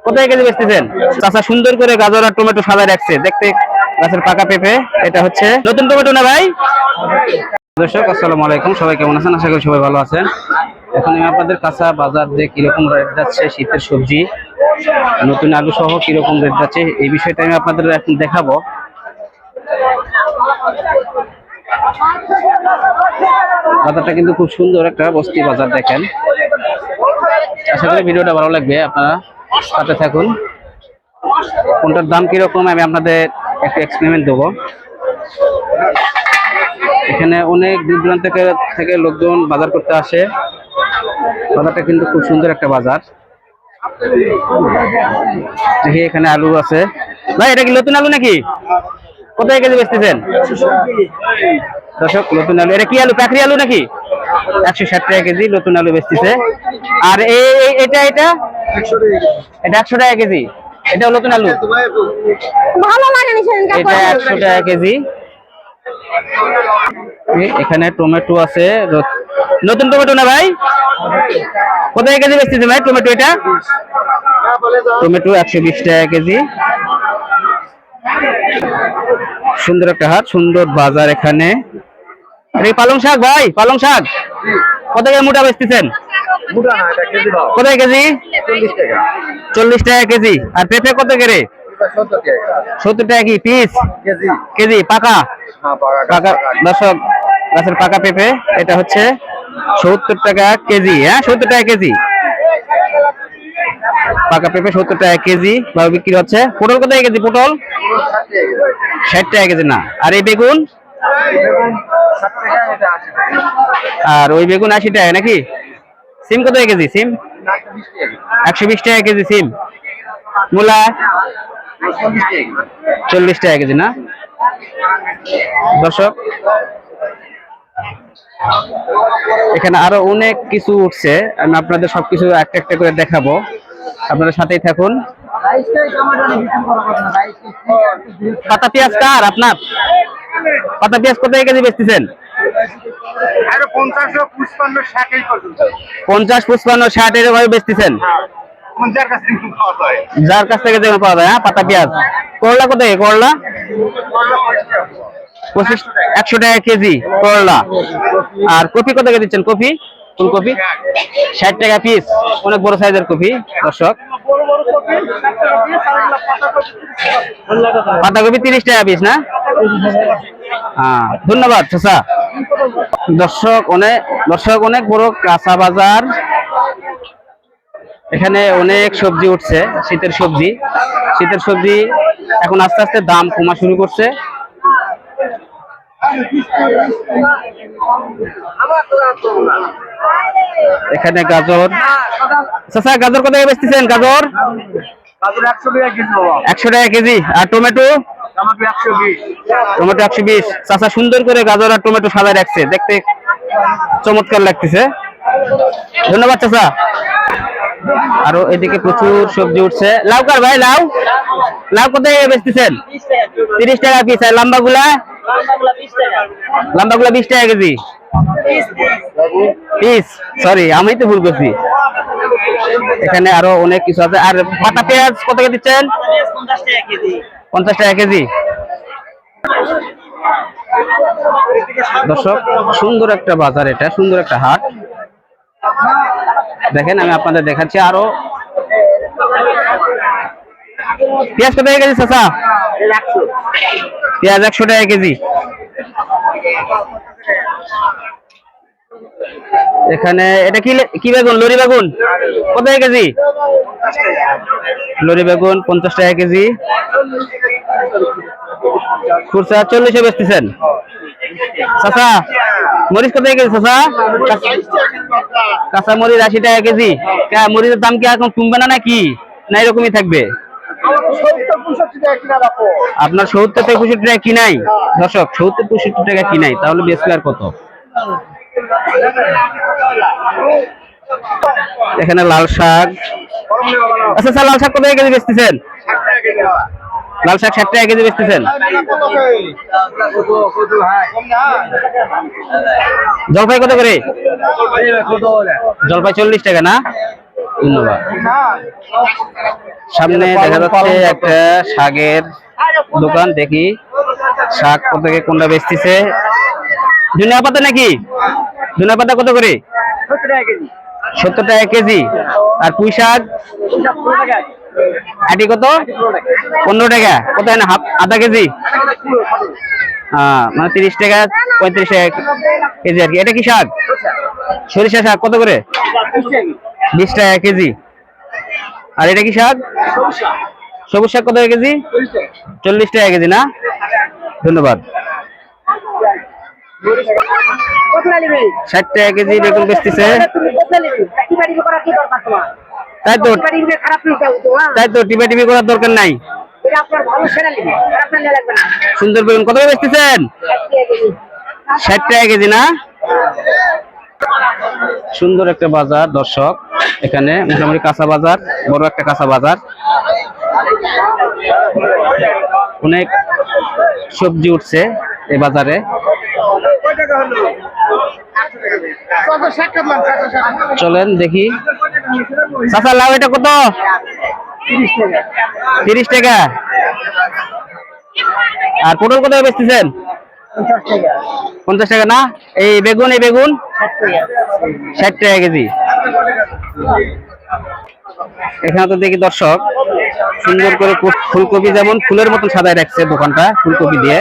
কোথায় কেজি বেচতেছেন? চাচা সুন্দর করে গাজর আর টমেটো সাজায় রাখছে, দেখতে গাছের পাকা পেঁপে। এটা হচ্ছে নতুন টমেটো না ভাই? দর্শক আসসালামু আলাইকুম, সবাই কেমন আছেন? আশা করি সবাই ভালো আছেন। এখন আমি আপনাদের কাঁচা বাজার যে কিরকম রেট যাচ্ছে, শীতের সবজি নতুন আলু সহ কিরকম রেট যাচ্ছে, এই বিষয়টা আমি আপনাদের এখন দেখাবো। বাজারটা কিন্তু খুব সুন্দর একটা বস্তি বাজার, দেখেন। আশা করি ভিডিওটা ভালো লাগবে, আপনারা সাথে থাকুন। কোনটার দাম কিরকম আমি আপনাদের একটু এক্সপেরিমেন্ট দেবো। এখানে অনেক দূর দূরান্ত থেকে লোকজন বাজার করতে আসে। বাজারটা কিন্তু খুব সুন্দর একটা বাজার। দেখি এখানে আলু আছে। ভাই এটা কি নতুন আলু নাকি? কোথায় কেজি বেচতেছেন? দর্শক নতুন আলু, এটা কি আলু? পাখরি আলু নাকি? 160 টাকা কেজি নতুন আলু বেচতেছে। আর এটা 100 টাকা কেজি। এটা নতুন আলু, ভালো লাগেনি এটা 100 টাকা কেজি। এখানে টমেটো আছে, নতুন টমেটো না ভাই? কোথায় কেজি বেচতেছে ভাই টমেটো? এটা টমেটো 120 টাকা কেজি। সুন্দর একটা হাট, সুন্দর বাজার এখানে। পালং শাক ভাই, পালং শাক কোথায় মোটা বেচতেছেন? কোথায় কেজি? 40 টাকা কেজি। আর পেঁপে কত করে? 70 টাকা কি পিস? কেজি পাকা পাকা। দর্শক গাছের পাকা পেঁপে, এটা হচ্ছে 70 টাকা কেজি। হ্যাঁ 70 টাকা কেজি পাকা পেঁপে, 70 টাকা কেজি ভাবে বিক্রি হচ্ছে। পটল কোথায় কেজি? পটল 60 টাকা কেজি না। আর এই বেগুন? আর ওই বেগুন 80 টাকা নাকি? সিম কোথায় কেজি? সিম 120 টাকা কেজি সিম। মূলা 40 টাকা কেজি না। দর্শক এখানে আরো অনেক কিছু উঠছে, আমি আপনাদের সবকিছু একটা একটা করে দেখাবো, আপনারা সাথেই থাকুন। পাতা পেঁয়াজ কার আপনার? পাতা পেঁয়াজ কোথায় কেজি বেচতেছেন? 50, 55, 60 এর ভাবে বেচতেছেন। যার কাছ থেকে যেমন পাওয়া যায়। হ্যাঁ পাতা পেঁয়াজ। করলা কোথায়? করলা 100 টাকা কেজি করলা। আর কপি কত করে দিচ্ছেন? কপি ফুলকপি 60 টাকা পিস, অনেক বড় সাইজের কপি। দর্শক পাতাকপি 30 টাকা পিস না? হ্যাঁ ধন্যবাদ চাচা। দর্শক অনেক বড় কাঁচা বাজার। এখানে অনেক সবজি উঠছে, শীতের সবজি এখন আস্তে আস্তে দাম কমা শুরু করছে। এখানে গাজর, চাচা গাজর কত টাকা বেচতেছেন? গাজর 100 টাকা কেজি। আর টমেটো? টমেটো 120। চাচা সুন্দর করে গাজর আর টমেটো সাজায় রাখছে, দেখতে চমৎকার লাগতেছে। ধন্যবাদ চাচা। আরো এদিকে প্রচুর সবজি উঠছে। লাউ কার ভাই? লাউ কোথায় বেচতেছেন? 30 টাকা পিস। আর লম্বাগুলা 20 টাকা কেজি পিস। সরি আমি তো ভুল করছি। এখানে আরো অনেক কিছু আছে। আর পাতা পেঁয়াজ কত করে দিচ্ছেন? 50 টাকা কেজি। দর্শক সুন্দর একটা বাজার, এটা সুন্দর একটা হাট। দেখেন আমি আপনাদের দেখাচ্ছি। আরো পেঁয়াজ কত টাকা কেজি চাচা? পেঁয়াজ 100 টাকা কেজি। এখানে এটা কি বেগুন? লরি বেগুন কত টাকা কেজি? লরি বেগুন 50 টাকা কেজি। খুচরা 40 বেচতেছেন। চাচা মরিচ কত টাকা কেজি? চাচা কাঁচা মরিচ 80 টাকা কেজি। মরিচের দাম কি এখন কমবে না নাকি, না এরকমই থাকবে? আপনার 70 থেকে 65 টাকা কিনাই। দর্শক 70, 65 টাকা কিনাই, তাহলে বেচবে আর কত? এখানে লাল শাক। আচ্ছা স্যার লাল শাক কত টাকা কেজি বেচতেছেন? লাল শাক 60 টাকা কেজি বেচতেছেন। জলপাই কত করে? জলপাই 40 টাকা না? ধন্যবাদ। সামনে দেখা যাচ্ছে একটা শাকের দোকান, দেখি শাক কোথায় কোনটা বেচতেছে। ধনিয়া পাতা নাকি? ধনিয়া পাতা কত করে? 70 টাকা কেজি। আর পুঁই শাক আটি কত? 15 টাকা। কোথায় না হাফ আধা কেজি? মানে 30 টাকা 35 টাকা কেজি আর কি। এটা কি শাক? সরিষা শাক কত করে? 20 টাকা কেজি। আর এটা কি শাক? সবুজ শাক কত কেজি? 40 টাকা কেজি না? ধন্যবাদ। 60 টাকা কেজি বেগুন বেচতেছে। তাই তো, তাই তো, টিপা টিপি করার দরকার নাই। সুন্দর বেগুন কত করে বেচতেছেন? 60 টাকা কেজি না? সুন্দর একটা বাজার দর্শক, এখানে মোটামুটি কাঁচা বাজার, বড় একটা কাঁচা বাজার। অনেক সবজি উঠছে এই বাজারে। চলেন দেখি। চাচা লাউ এটা কত? 30 টাকা। আর পটল কত বেচতেছেন? 50 টাকা না? এই বেগুন, এই বেগুন 60 টাকা কেজি। এখানে তো দেখি দর্শক সুন্দর করে ফুলকপি যেমন ফুলের মতন সাজায় রাখছে দোকানটা ফুলকপি দিয়ে।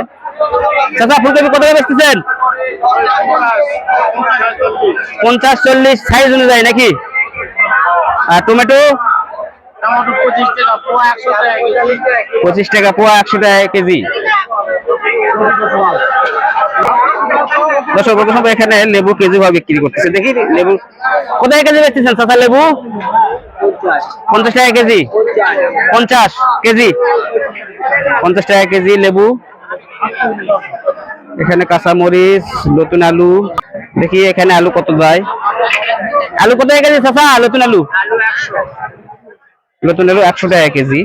চাচা ফুলকপি কত করে বেচতেছেন? 50-40 সাইজ অনুযায়ী নাকি? আর টমেটো? 25 টাকা পোয়া, 100 টাকা কেজি। দর্শক এখানে লেবু কেজি ভাবে বিক্রি করতেছে, দেখি লেবু কোথায় কেজি বেচতেছেন চাচা? লেবু 50 টাকা কেজি। 50 কেজি, 50 টাকা কেজি লেবু। এখানে কাঁচা মরিচ, নতুন আলু, দেখি এখানে আলু কত যায়? আলু কত কেজি চাচা? নতুন আলু? নতুন আলু 100 টাকা কেজি।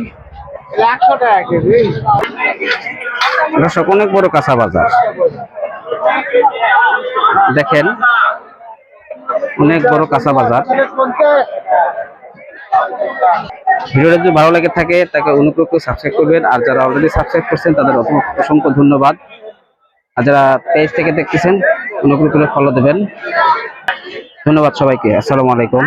দর্শক অনেক বড় কাঁচা বাজার, দেখেন অনেক বড় কাঁচা বাজার। ভিডিওটা যদি ভালো লাগে থাকে তাকে অনুগ্রহ করে সাবস্ক্রাইব করবেন, আর যারা অলরেডি সাবস্ক্রাইব করছেন তাদের অসংখ্য ধন্যবাদ। আর যারা পেজ থেকে দেখতেছেন অনুগ্রহ করে ফলো দেবেন। ধন্যবাদ সবাইকে। আসসালামু আলাইকুম।